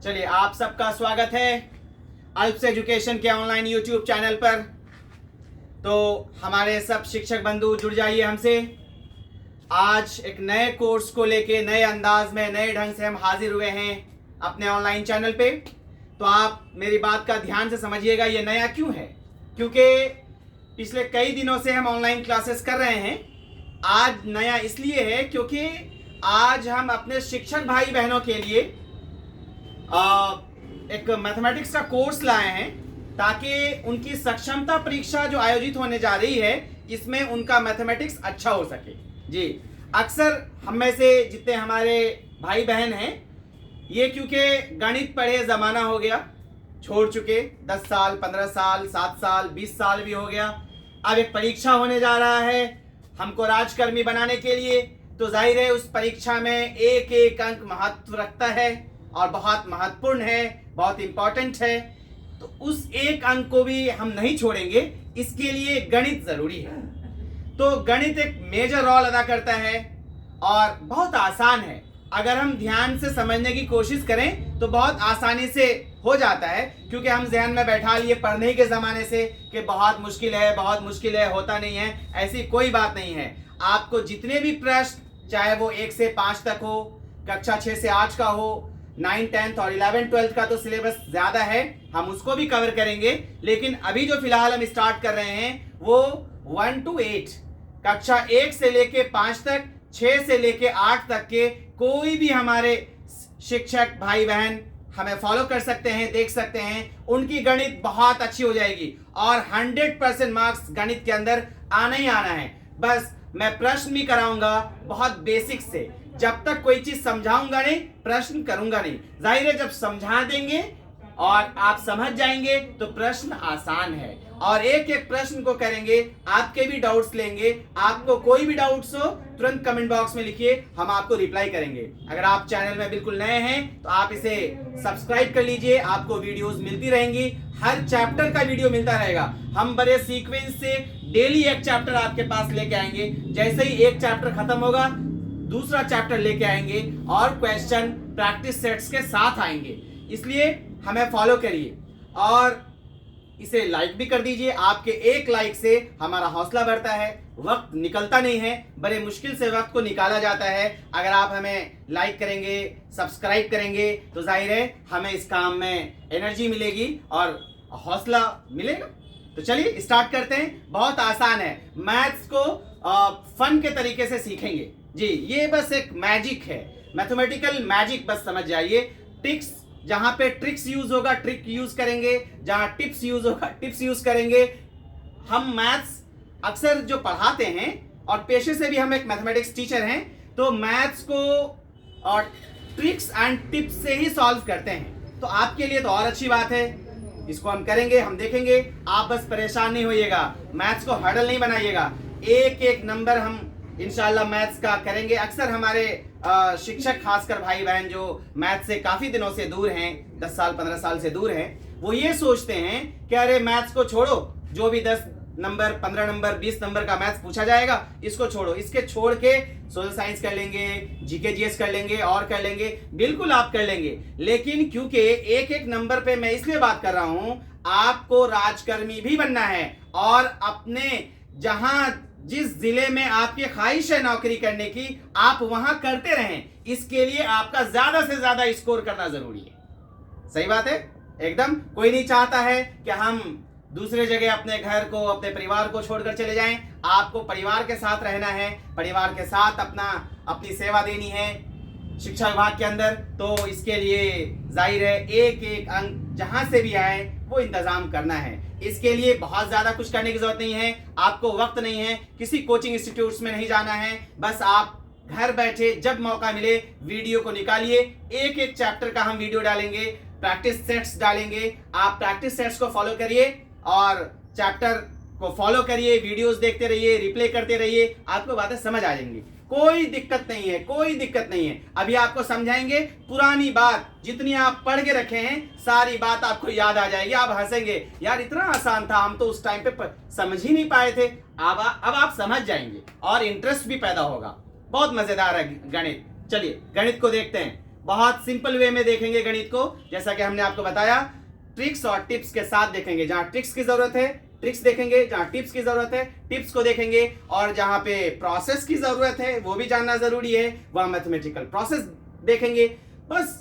चलिए, आप सबका स्वागत है अल्प्स एजुकेशन के ऑनलाइन यूट्यूब चैनल पर। तो हमारे सब शिक्षक बंधु जुड़ जाइए हमसे। आज एक नए कोर्स को लेके नए अंदाज में नए ढंग से हम हाजिर हुए हैं अपने ऑनलाइन चैनल पे। तो आप मेरी बात का ध्यान से समझिएगा, ये नया क्यों है, क्योंकि पिछले कई दिनों से हम ऑनलाइन क्लासेस कर रहे हैं। आज नया इसलिए है क्योंकि आज हम अपने शिक्षक भाई बहनों के लिए एक मैथमेटिक्स का कोर्स लाए हैं, ताकि उनकी सक्षमता परीक्षा जो आयोजित होने जा रही है इसमें उनका मैथमेटिक्स अच्छा हो सके। जी, अक्सर हम में से जितने हमारे भाई बहन हैं, ये क्योंकि गणित पढ़े ज़माना हो गया, छोड़ चुके 10 साल 15 साल 7 साल 20 साल भी हो गया। अब एक परीक्षा होने जा रहा है हमको राजकर्मी बनाने के लिए, तो जाहिर है उस परीक्षा में एक एक अंक महत्व रखता है और बहुत महत्वपूर्ण है, बहुत इंपॉर्टेंट है। तो उस एक अंक को भी हम नहीं छोड़ेंगे, इसके लिए गणित जरूरी है। तो गणित एक मेजर रोल अदा करता है और बहुत आसान है। अगर हम ध्यान से समझने की कोशिश करें तो बहुत आसानी से हो जाता है, क्योंकि हम जहन में बैठा लिए पढ़ने के ज़माने से कि बहुत मुश्किल है, बहुत मुश्किल है, होता नहीं है। ऐसी कोई बात नहीं है। आपको जितने भी प्रश्न, चाहे वो 1 से 5 तक हो, कक्षा 6 से 8 का हो, 9, 10 और 11, 12 का तो सिलेबस ज़्यादा है, हम उसको भी कवर करेंगे। लेकिन अभी जो फिलहाल हम स्टार्ट कर रहे हैं वो 1 to 8, कक्षा 1 से लेके 5 तक, 6 से लेके 8 तक के कोई भी हमारे शिक्षक भाई बहन हमें फॉलो कर सकते हैं, देख सकते हैं। उनकी गणित बहुत अच्छी हो जाएगी और 100% मार्क्स गणित के अंदर आना ही आना है। बस मैं प्रश्न भी कराऊंगा बहुत बेसिक से। जब तक कोई चीज समझाऊंगा नहीं, प्रश्न करूंगा नहीं। जाहिर है जब समझा देंगे और आप समझ जाएंगे तो प्रश्न आसान है, और एक एक प्रश्न को करेंगे, आपके भी डाउट्स लेंगे। आपको कोई भी डाउट्स हो तुरंत कमेंट बॉक्स में लिखिए, हम आपको रिप्लाई करेंगे। अगर आप चैनल में बिल्कुल नए हैं तो आप इसे सब्सक्राइब कर लीजिए, आपको वीडियोस मिलती रहेंगी। हर चैप्टर का वीडियो मिलता रहेगा। हम बड़े सीक्वेंस से डेली एक चैप्टर आपके पास लेके आएंगे। जैसे ही एक चैप्टर खत्म होगा दूसरा चैप्टर लेके आएंगे और क्वेश्चन प्रैक्टिस सेट्स के साथ आएंगे। इसलिए हमें फॉलो करिए और इसे लाइक भी कर दीजिए। आपके एक लाइक से हमारा हौसला बढ़ता है। वक्त निकलता नहीं है, बड़े मुश्किल से वक्त को निकाला जाता है। अगर आप हमें लाइक करेंगे, सब्सक्राइब करेंगे तो जाहिर है हमें इस काम में एनर्जी मिलेगी और हौसला मिलेगा। तो चलिए स्टार्ट करते हैं। बहुत आसान है, मैथ्स को फन के तरीके से सीखेंगे। जी, ये बस एक मैजिक है, मैथमेटिकल मैजिक, बस समझ जाइए। ट्रिक्स, जहां पे ट्रिक्स यूज होगा ट्रिक यूज करेंगे, जहां टिप्स यूज होगा टिप्स यूज करेंगे। हम मैथ्स अक्सर जो पढ़ाते हैं, और पेशे से भी हम एक मैथमेटिक्स टीचर हैं, तो मैथ्स को और ट्रिक्स एंड टिप्स से ही सॉल्व करते हैं। तो आपके लिए तो और अच्छी बात है, इसको हम करेंगे, हम देखेंगे। आप बस परेशान नहीं होइएगा, मैथ्स को हर्डल नहीं बनाइएगा। एक एक नंबर हम इंशाल्लाह मैथ्स का करेंगे। अक्सर हमारे शिक्षक, खासकर भाई बहन जो मैथ्स से काफी दिनों से दूर हैं, 10 साल 15 साल से दूर हैं, वो ये सोचते हैं कि अरे मैथ्स को छोड़ो, जो भी 10 नंबर 15 नंबर 20 नंबर का मैथ्स पूछा जाएगा इसको छोड़ो, इसके छोड़ के सोशल साइंस कर लेंगे, जीके जीएस कर लेंगे और कर लेंगे। बिल्कुल आप कर लेंगे, लेकिन क्योंकि एक एक नंबर पे मैं इसलिए बात कर रहा हूं, आपको राजकर्मी भी बनना है और अपने जहां जिस जिले में आपकी ख्वाहिश है नौकरी करने की, आप वहां करते रहें। इसके लिए आपका ज्यादा से ज्यादा स्कोर करना जरूरी है। सही बात है एकदम। कोई नहीं चाहता है कि हम दूसरे जगह अपने घर को, अपने परिवार को छोड़कर चले जाएं। आपको परिवार के साथ रहना है, परिवार के साथ अपनी सेवा देनी है शिक्षा विभाग के अंदर। तो इसके लिए जाहिर है एक एक अंक जहां से भी आए वो इंतजाम करना है। इसके लिए बहुत ज्यादा कुछ करने की जरूरत नहीं है, आपको वक्त नहीं है, किसी कोचिंग इंस्टीट्यूट्स में नहीं जाना है। बस आप घर बैठे जब मौका मिले वीडियो को निकालिए। एक एक चैप्टर का हम वीडियो डालेंगे, प्रैक्टिस सेट्स डालेंगे। आप प्रैक्टिस सेट्स को फॉलो करिए और चैप्टर को फॉलो करिए, वीडियोस देखते रहिए, रिप्ले करते रहिए, आपको बातें समझ आ जाएंगी। कोई दिक्कत नहीं है, कोई दिक्कत नहीं है। अभी आपको समझाएंगे, पुरानी बात जितनी आप पढ़ के रखे हैं सारी बात आपको याद आ जाएगी। आप हंसेंगे, यार इतना आसान था, हम तो उस टाइम पे समझ ही नहीं पाए थे। अब आप समझ जाएंगे और इंटरेस्ट भी पैदा होगा। बहुत मजेदार है गणित। चलिए गणित को देखते हैं। बहुत सिंपल वे में देखेंगे गणित को, जैसा कि हमने आपको बताया, ट्रिक्स और टिप्स के साथ देखेंगे। जहां ट्रिक्स की जरूरत है ट्रिक्स देखेंगे, जहां टिप्स की जरूरत है टिप्स को देखेंगे, और जहां पे प्रोसेस की जरूरत है वो भी जानना जरूरी है, वहां मैथमेटिकल प्रोसेस देखेंगे। बस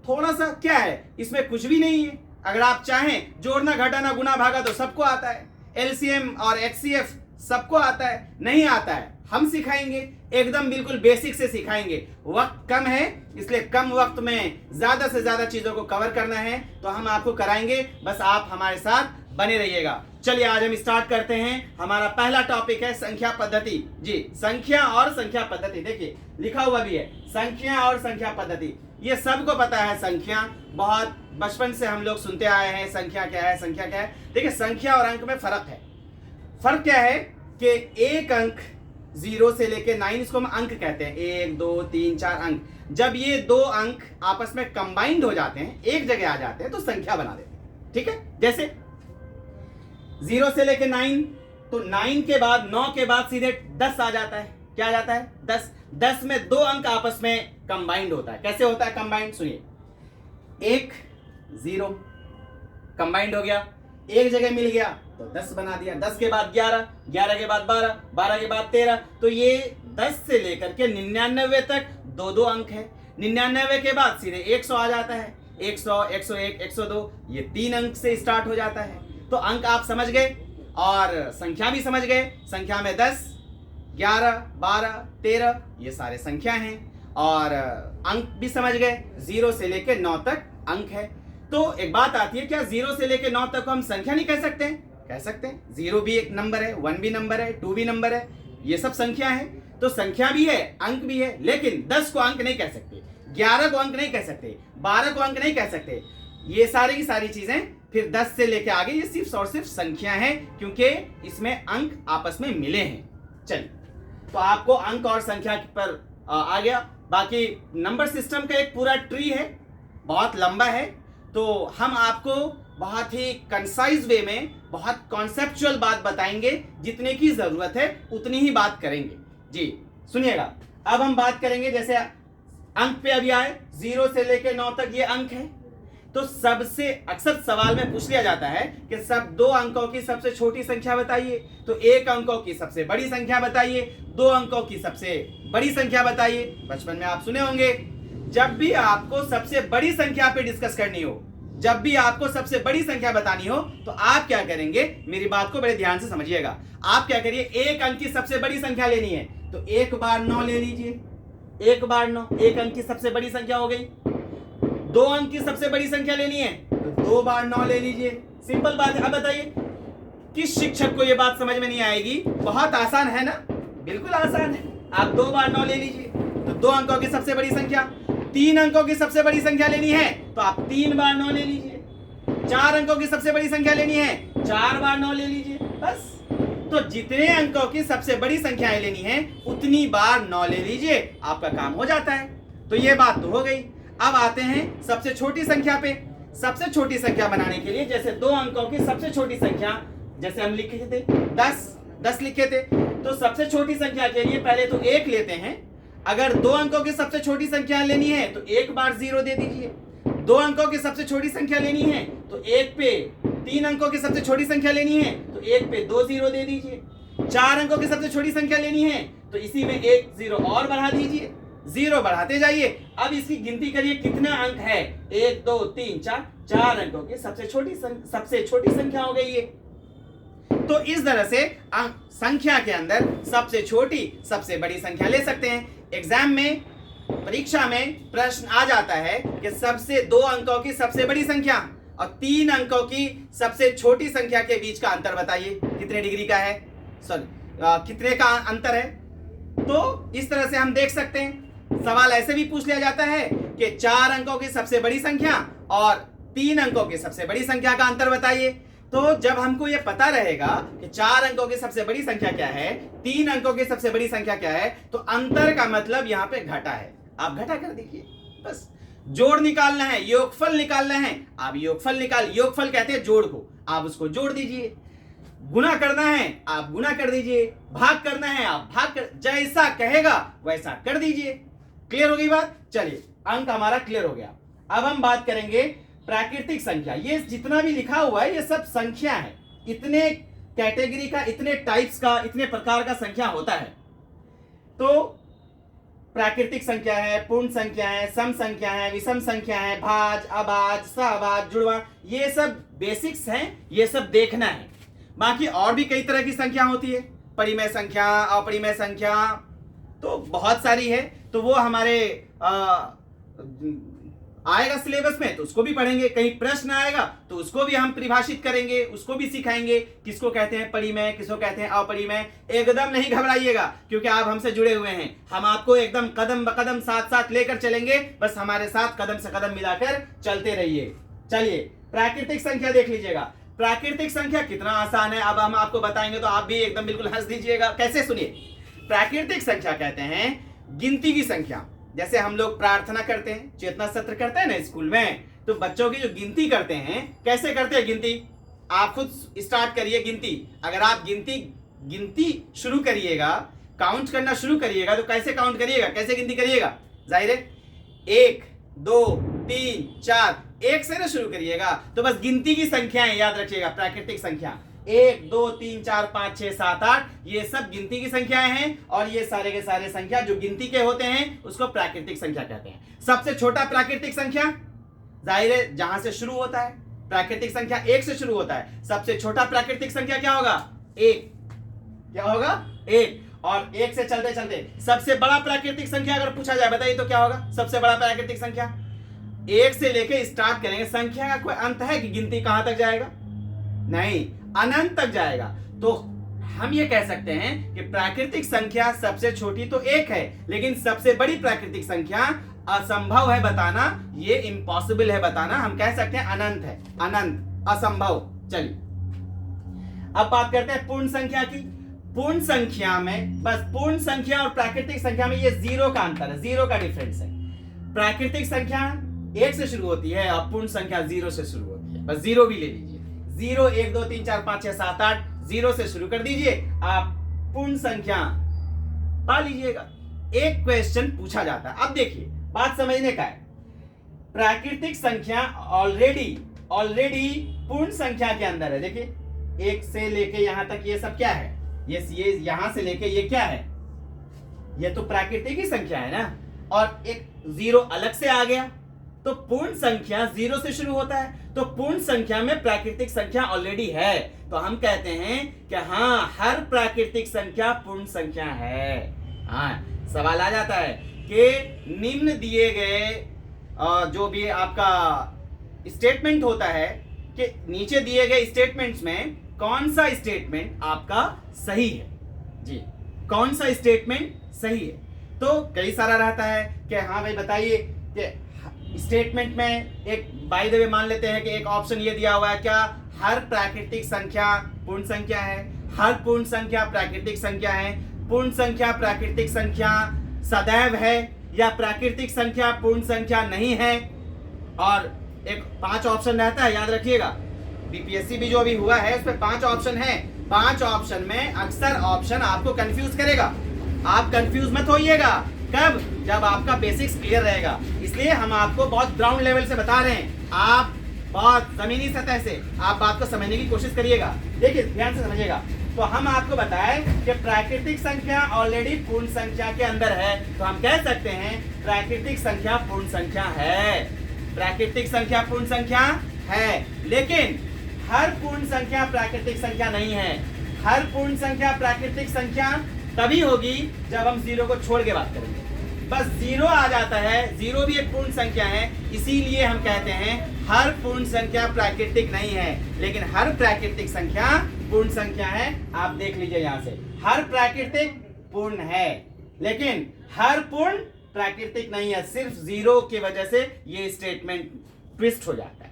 थोड़ा सा क्या है, इसमें कुछ भी नहीं है। अगर आप चाहें जोड़ना घटाना गुना भागा तो सबको आता है, एलसीएम और एचसीएफ सबको आता है। नहीं आता है हम सिखाएंगे, एकदम बिल्कुल बेसिक से सिखाएंगे। वक्त कम है, इसलिए कम वक्त में ज्यादा से ज्यादा चीजों को कवर करना है, तो हम आपको कराएंगे। बस आप हमारे साथ बने रहिएगा। चलिए आज हम स्टार्ट करते हैं। हमारा पहला टॉपिक है संख्या पद्धति। जी, संख्या और संख्या पद्धति। देखिए लिखा हुआ भी है संख्या और संख्या पद्धति। ये सबको पता है, संख्या बहुत बचपन से हम लोग सुनते आए हैं, संख्या क्या है, संख्या क्या है। देखिए संख्या और अंक में फर्क है। फर्क क्या है कि एक अंक 0 से लेके 9, इसको हम अंक कहते हैं, 1 2 3 4 अंक। जब ये दो अंक आपस में कंबाइंड हो जाते हैं, एक जगह आ जाते हैं, तो संख्या बना देते हैं। ठीक है, जैसे 0 से लेके 9, तो 9 के बाद 9 के बाद सीधे 10 आ जाता है। क्या आ जाता है? 10। 10 में दो अंक आपस में कंबाइंड होता है। कैसे होता है कंबाइंड? सुनिए, 1 0 कंबाइंड हो गया, एक जगह मिल गया तो 10 बना दिया। 10 के बाद 11, 11 के बाद 12, 12 के बाद 13। तो ये 10 से लेकर के 99 तक दो दो अंक है। 99 के बाद सीधे 100 आ जाता है। 100, 101, 102, ये 3 अंक से स्टार्ट हो जाता है। तो अंक आप समझ गए और संख्या भी समझ गए। संख्या में 10, 11, 12, 13 ये सारे संख्या हैं, और अंक भी समझ गए। 0 से लेके 9 तक अंक है। तो एक बात आती है, क्या 0 से लेके 9 तक हम संख्या नहीं कह सकते? कह सकते हैं। 0 भी एक नंबर है, 1 भी नंबर है, 2 भी नंबर है, ये सब संख्या है। तो संख्या भी है, अंक भी है, लेकिन 10 को अंक नहीं कह सकते, 11 को अंक नहीं कह सकते, 12 को अंक नहीं कह सकते। ये सारी की सारी चीजें फिर 10 से लेके आगे ये सिर्फ और सिर्फ संख्या है, क्योंकि इसमें अंक आपस में मिले हैं। चलिए, तो आपको अंक और संख्या पर आ गया। बाकी नंबर सिस्टम का एक पूरा ट्री है, बहुत लंबा है, तो हम आपको बहुत ही कंसाइज वे में बहुत कॉन्सेप्चुअल बात बताएंगे। जितने की जरूरत है उतनी ही बात करेंगे। जी सुनिएगा, अब हम बात करेंगे, जैसे अंक पे अभी आए, 0 से लेके 9 तक ये अंक है। तो सबसे अक्सर सवाल में पूछ लिया जाता है कि सब दो अंकों की सबसे छोटी संख्या बताइए, तो एक अंकों की सबसे बड़ी संख्या बताइए, दो अंकों की सबसे बड़ी संख्या बताइए। बचपन में आप सुने होंगे, जब भी आपको सबसे बड़ी संख्या पे डिस्कस करनी हो, जब भी आपको सबसे बड़ी संख्या बतानी हो, तो आप क्या करेंगे? मेरी बात को बड़े ध्यान से समझिएगा। आप क्या करिए, एक अंक की सबसे बड़ी संख्या लेनी है तो 1 बार 9 ले लीजिए। 1 बार 9 एक अंक की सबसे बड़ी संख्या हो गई। 2 अंक की सबसे बड़ी संख्या लेनी है तो 2 बार 9 ले लीजिए। सिंपल बात है। अब बताइए, किस शिक्षक को यह बात समझ में नहीं आएगी? बहुत आसान है ना, बिल्कुल आसान है। आप 2 बार 9 ले लीजिए, तो 2 अंकों की सबसे बड़ी संख्या। 3 अंकों की सबसे बड़ी संख्या लेनी है तो आप 3 बार 9 ले लीजिए। 4 अंकों की सबसे बड़ी संख्या लेनी है, 4 बार 9 ले लीजिए। बस, तो जितने अंकों की सबसे बड़ी संख्याएं लेनी है उतनी बार 9 ले लीजिए, आपका काम हो जाता है। तो ये बात तो हो गई। अब आते हैं सबसे छोटी संख्या पे। सबसे छोटी संख्या बनाने के लिए, जैसे 2 अंकों की सबसे छोटी संख्या, जैसे हम लिखे थे 10 लिखे थे, तो सबसे छोटी संख्या के लिए पहले तो 1 लेते हैं। अगर 2 अंकों की सबसे छोटी संख्या लेनी है तो 1 बार 0 दे दीजिए। 2 अंकों की सबसे छोटी संख्या लेनी है तो 1 पे, 3 अंकों की सबसे छोटी संख्या लेनी है तो 1 पे 2 0 दे दीजिए। 4 अंकों की सबसे छोटी संख्या लेनी है तो इसी में 1 0 और बढ़ा दीजिए। 0 बढ़ाते जाइए। अब इसकी गिनती करिए कितना अंक है, 1 2 3 4, 4 अंकों की सबसे छोटी संख्या हो गई है। तो इस तरह से संख्या के अंदर सबसे छोटी सबसे बड़ी संख्या ले सकते हैं। एग्जाम में, परीक्षा में प्रश्न आ जाता है कि सबसे 2 अंकों की सबसे बड़ी संख्या और 3 अंकों की सबसे छोटी संख्या के बीच का अंतर बताइए, कितने डिग्री का है, कितने का अंतर है। तो इस तरह से हम देख सकते हैं। सवाल ऐसे भी पूछ लिया जाता है कि 4 अंकों की सबसे बड़ी संख्या और 3 अंकों की सबसे बड़ी संख्या का अंतर बताइए। तो जब हमको यह पता रहेगा कि 4 अंकों की सबसे बड़ी संख्या क्या है, 3 अंकों की सबसे बड़ी संख्या क्या है, तो अंतर का मतलब यहां पे घटा है। आप घटा कर देखिए। बस जोड़ निकालना है, योगफल निकालना है, आप योगफल कहते हैं जोड़ को, आप उसको जोड़ दीजिए। गुना करना है, आप गुना कर दीजिए। भाग करना है, आप भाग कर, जैसा कहेगा वैसा कर दीजिए। क्लियर हो गई बात? चलिए अंक हमारा क्लियर हो गया। अब हम बात करेंगे प्राकृतिक संख्या। ये जितना भी लिखा हुआ है ये सब संख्या है। इतने कैटेगरी का, इतने टाइप्स का, इतने प्रकार का संख्या होता है। तो प्राकृतिक संख्या है, पूर्ण संख्या है, सम संख्या है, विषम संख्या है, भाज, अभाज, सहभाज, जुड़वा, ये सब बेसिक्स हैं, ये सब देखना है। बाकी और भी कई तरह की संख्या होती है, परिमेय संख्या, अपरिमेय संख्या, तो बहुत सारी है। तो वो हमारे आएगा सिलेबस में, तो उसको भी पढ़ेंगे। कहीं प्रश्न आएगा तो उसको भी हम परिभाषित करेंगे, उसको भी सिखाएंगे, किसको कहते हैं परिमेय, किसको कहते हैं अपरिमेय। एकदम नहीं घबराइएगा, क्योंकि आप हमसे जुड़े हुए हैं। हम आपको एकदम कदम ब कदम साथ साथ लेकर चलेंगे, बस हमारे साथ कदम से कदम मिलाकर चलते रहिए। चलिए प्राकृतिक संख्या देख लीजिएगा। प्राकृतिक संख्या कितना आसान है, अब हम आपको बताएंगे तो आप भी एकदम बिल्कुल हंस दीजिएगा। कैसे, सुनिए। प्राकृतिक संख्या कहते हैं गिनती की संख्या। जैसे हम लोग प्रार्थना करते हैं, चेतना सत्र करते हैं ना स्कूल में, तो बच्चों की जो गिनती करते हैं, कैसे करते हैं गिनती? आप खुद स्टार्ट करिए गिनती। अगर आप गिनती शुरू करिएगा, काउंट करना शुरू करिएगा, तो कैसे काउंट करिएगा, कैसे गिनती करिएगा? जाहिर है 1 2 3 4 1 से ना शुरू करिएगा। तो बस गिनती की संख्याएं याद रखिएगा। प्राकृतिक संख्या 1 2 3 4 5 6 7 8, ये सब गिनती की संख्याएं हैं। और ये सारे के सारे संख्या जो गिनती के होते हैं उसको प्राकृतिक संख्या कहते हैं। सबसे छोटा प्राकृतिक संख्या, जाहिर है जहां से शुरू होता है, प्राकृतिक संख्या 1 से शुरू होता है। सबसे छोटा प्राकृतिक संख्या क्या होगा? 1। क्या होगा? 1। और 1 से चलते चलते सबसे बड़ा प्राकृतिक संख्या अगर पूछा जाए, बताइए तो क्या होगा सबसे बड़ा प्राकृतिक संख्या? 1 से लेके स्टार्ट करेंगे। संख्या का कोई अंत है कि गिनती कहां तक जाएगा? नहीं, अनंत तक जाएगा। तो हम ये कह सकते हैं कि प्राकृतिक संख्या सबसे छोटी तो 1 है, लेकिन सबसे बड़ी प्राकृतिक संख्या असंभव है बताना, ये इम्पॉसिबल है बताना। हम कह सकते हैं अनंत है, अनंत, असंभव। चलिए अब बात करते हैं पूर्ण संख्या की। पूर्ण संख्या में बस पूर्ण संख्या और प्राकृतिक संख्या में ये 0 का अंतर है, 0 का डिफरेंस है। प्राकृतिक संख्या 1 से शुरू होती है और पूर्ण संख्या 0 से शुरू होती है। बस 0 भी ले लीजिए। 0 1 2 3 4 5 6 7 8, 0 से शुरू कर दीजिए, आप पूर्ण संख्या पा लीजिएगा। एक क्वेश्चन पूछा जाता है, अब देखिए बात समझने का है। प्राकृतिक संख्या ऑलरेडी पूर्ण संख्या के अंदर है। देखिए 1 से लेके यहां तक ये सब क्या है? ये यहां से लेके ये क्या है? ये तो प्राकृतिक ही संख्या है ना। और एक 0 अलग से आ गया, तो पूर्ण संख्या 0 से शुरू होता है। तो पूर्ण संख्या में प्राकृतिक संख्या ऑलरेडी है। तो हम कहते हैं कि हाँ, हर प्राकृतिक संख्या पूर्ण संख्या है। हाँ, सवाल आ जाता है कि निम्न दिए गए जो भी आपका स्टेटमेंट होता है, कि नीचे दिए गए स्टेटमेंट्स में कौन सा स्टेटमेंट आपका सही है? जी, कौन सा स्टेटमेंट सही है? तो कई सारा रहता है कि हाँ भाई बताइए कि स्टेटमेंट में एक बाय द वे मान लेते हैं कि एक ऑप्शन ये दिया हुआ है, क्या हर प्राकृतिक संख्या पूर्ण संख्या है? हर पूर्ण संख्या प्राकृतिक संख्या है? पूर्ण संख्या प्राकृतिक संख्या सदैव है, या प्राकृतिक संख्या पूर्ण संख्या नहीं है? और एक 5 ऑप्शन रहता है, याद रखिएगा। बीपीएससी भी जो अभी हुआ है उसमें 5 ऑप्शन है। 5 ऑप्शन में अक्सर ऑप्शन आपको कंफ्यूज करेगा। आप कंफ्यूज मत होइएगा। कब? जब आपका बेसिक्स क्लियर रहेगा। इसलिए हम आपको बहुत ग्राउंड लेवल से बता रहे हैं, आप बहुत जमीनी सतह से आप बात को समझने की कोशिश करिएगा। देखिए ध्यान से समझिएगा। तो हम आपको बताएं कि प्राकृतिक संख्या ऑलरेडी पूर्ण संख्या के अंदर है, तो हम कह सकते हैं प्राकृतिक संख्या पूर्ण संख्या है। प्राकृतिक संख्या पूर्ण संख्या है, लेकिन हर पूर्ण संख्या प्राकृतिक संख्या नहीं है। हर पूर्ण संख्या प्राकृतिक संख्या तभी होगी जब हम 0 को छोड़ के बात करेंगे। बस 0 आ जाता है, 0 भी एक पूर्ण संख्या है, इसीलिए हम कहते हैं हर पूर्ण संख्या प्राकृतिक नहीं है, लेकिन हर प्राकृतिक संख्या पूर्ण संख्या है। आप देख लीजिए यहां से, हर प्राकृतिक पूर्ण है, लेकिन हर पूर्ण प्राकृतिक नहीं है। सिर्फ 0 की वजह से ये स्टेटमेंट ट्विस्ट हो जाता है।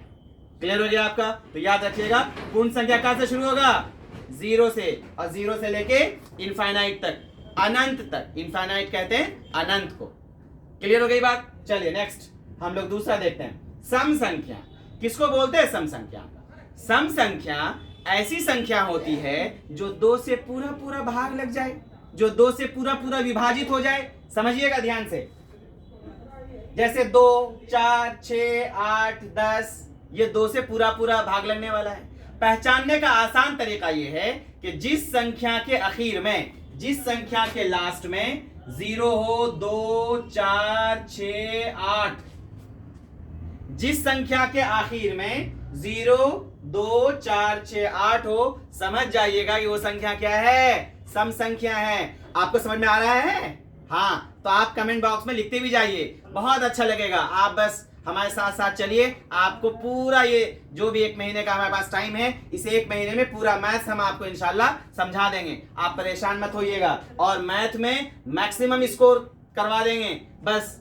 क्लियर हो गया आपका? तो याद रखिएगा, पूर्ण संख्या कहां से शुरू होगा? 0 से, और 0 से लेके इनफाइनाइट तक, अनंत तक। इनफाइनाइट कहते हैं अनंत को। क्लियर हो गई बात? चलिए नेक्स्ट हम लोग दूसरा देखते हैं। सम संख्या किसको बोलते हैं? सम संख्या। सम संख्या ऐसी संख्या होती है जो 2 से पूरा पूरा भाग लग जाए, जो 2 से पूरा पूरा विभाजित हो जाए। समझिएगा ध्यान से। जैसे 2, 4, 6, 8, 10, ये 2 से पूरा पूरा भाग लगने वाला है। पहचानने का आसान तरीका ये है कि जिस संख्या के आखिर में, जिस संख्या के लास्ट में 0 हो, 2, 4, 6, 8, जिस संख्या के आखिर में 0, 2, 4, 6, 8 हो, समझ जाइएगा कि वो संख्या क्या है, सम संख्या है। आपको समझ में आ रहा है? हाँ, तो आप कमेंट बॉक्स में लिखते भी जाइए, बहुत अच्छा लगेगा। आप बस हमारे साथ साथ चलिए, आपको पूरा ये जो भी 1 महीने का हमारे पास टाइम है, इस 1 महीने में पूरा मैथ्स हम आपको इंशाल्लाह समझा देंगे। आप परेशान मत होइएगा और मैथ में मैक्सिमम स्कोर करवा देंगे। बस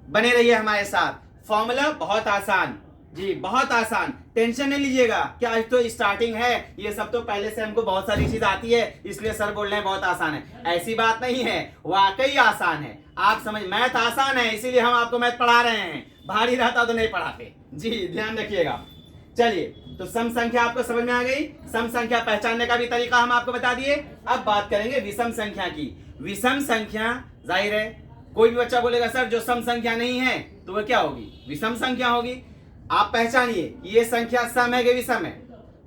बने रहिए हमारे साथ। फॉर्मूला बहुत आसान जी, बहुत आसान, टेंशन नहीं लीजिएगा। क्या आज तो स्टार्टिंग है, ये सब तो पहले से हमको बहुत सारी चीज आती है, इसलिए सर बोल रहे हैं बहुत आसान है। ऐसी बात नहीं है, वाकई आसान है। आप समझ, मैथ आसान है इसीलिए हम आपको मैथ पढ़ा रहे हैं, भारी रहता तो नहीं पढ़ाते जी, ध्यान रखिएगा। चलिए, तो सम संख्या आपको समझ में आ गई। सम संख्या पहचानने का भी तरीका हम आपको बता दिए। अब बात करेंगे विषम संख्या की। विषम संख्या, जाहिर है कोई भी बच्चा बोलेगा सर जो सम संख्या नहीं है तो वह क्या होगी, विषम संख्या होगी। आप पहचानिए ये संख्या सम है कि विषम है।